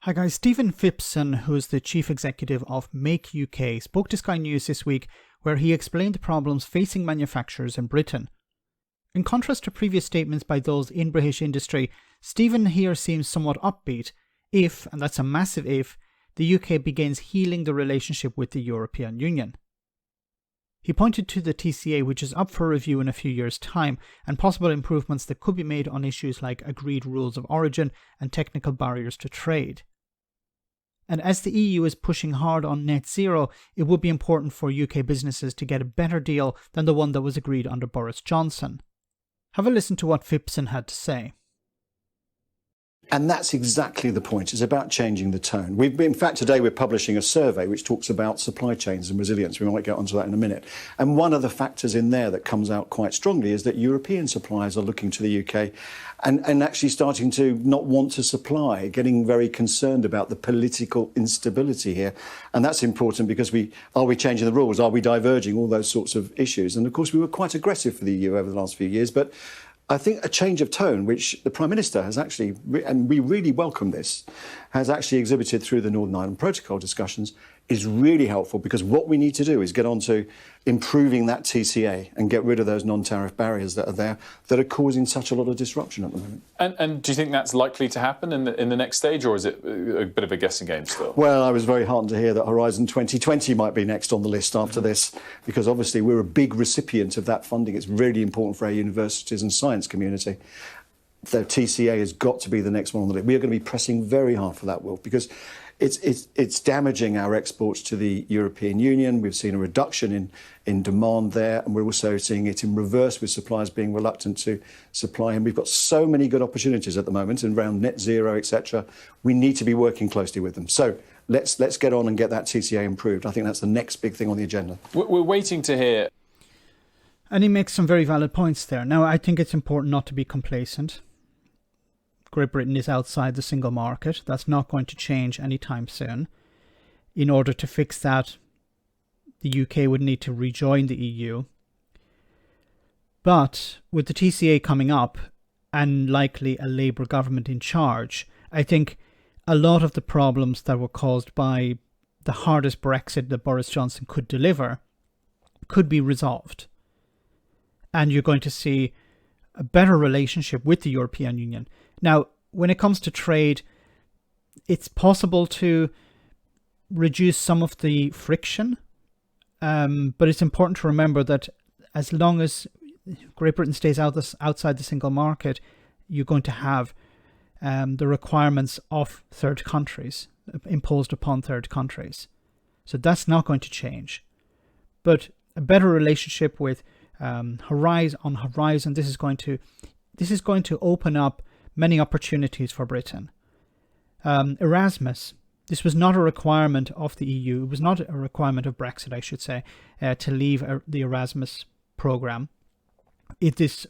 Hi guys, Stephen Phipson, who's the chief executive of Make UK, spoke to Sky News this week where he explained the problems facing manufacturers in Britain. In contrast to previous statements by those in British industry, Stephen here seems somewhat upbeat if, and that's a massive if, the UK begins healing the relationship with the European Union. He pointed to the TCA, which is up for review in a few years' time, and possible improvements that could be made on issues like agreed rules of origin and technical barriers to trade. And as the EU is pushing hard on net zero, it would be important for UK businesses to get a better deal than the one that was agreed under Boris Johnson. Have a listen to what Phipson had to say. And that's exactly the point. It's about changing the tone. In fact, today we're publishing a survey which talks about supply chains and resilience. We might get onto that in a minute. And one of the factors in there that comes out quite strongly is that European suppliers are looking to the UK and actually starting to not want to supply, getting very concerned about the political instability here. And that's important because are we changing the rules? Are we diverging? All those sorts of issues. And of course, we were quite aggressive for the EU over the last few years, but I think a change of tone, which the Prime Minister has actually, and we really welcome this, has actually exhibited through the Northern Ireland Protocol discussions, is really helpful because what we need to do is get on to improving that TCA and get rid of those non-tariff barriers that are there that are causing such a lot of disruption at the moment. And do you think that's likely to happen in the next stage, or is it a bit of a guessing game still? Well, I was very heartened to hear that Horizon 2020 might be next on the list after this, because obviously we're a big recipient of that funding. It's really important for our universities and science community. The TCA has got to be the next one on the list. We are going to be pressing very hard for that, Wolf, because it's damaging our exports to the European Union. We've seen a reduction in demand there, and we're also seeing it in reverse with suppliers being reluctant to supply. And we've got so many good opportunities at the moment around net zero, etc. We need to be working closely with them. So let's get on and get that TCA improved. I think that's the next big thing on the agenda. We're waiting to hear. And he makes some very valid points there. Now, I think it's important not to be complacent. Great Britain is outside the single market. That's not going to change anytime soon. In order to fix that, the UK would need to rejoin the EU. But with the TCA coming up and likely a Labour government in charge, I think a lot of the problems that were caused by the hardest Brexit that Boris Johnson could deliver could be resolved. And you're going to see a better relationship with the European Union. Now, when it comes to trade, it's possible to reduce some of the friction, but it's important to remember that as long as Great Britain stays outside the single market, you're going to have the requirements of third countries imposed upon third countries. So that's not going to change. But a better relationship with Horizon, this is going to open up many opportunities for Britain. Erasmus, this was not a requirement of the EU. It was not a requirement of Brexit, I should say, to leave the Erasmus program. This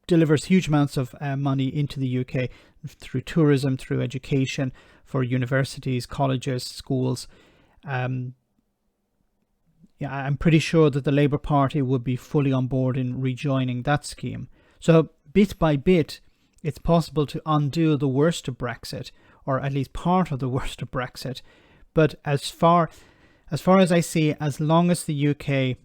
delivers huge amounts of money into the UK through tourism, through education, for universities, colleges, schools. I'm pretty sure that the Labour Party would be fully on board in rejoining that scheme. So bit by bit, it's possible to undo the worst of Brexit, or at least part of the worst of Brexit. But as far as I see, as long as the UK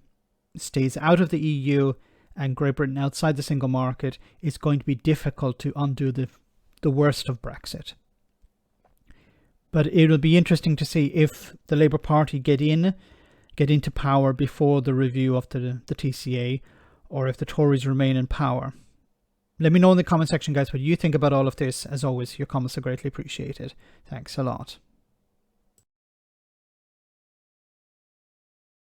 stays out of the EU and Great Britain outside the single market, it's going to be difficult to undo the worst of Brexit. But it'll be interesting to see if the Labour Party get into power before the review of the TCA, or if the Tories remain in power. Let me know in the comment section, guys, what you think about all of this. As always, your comments are greatly appreciated. Thanks a lot.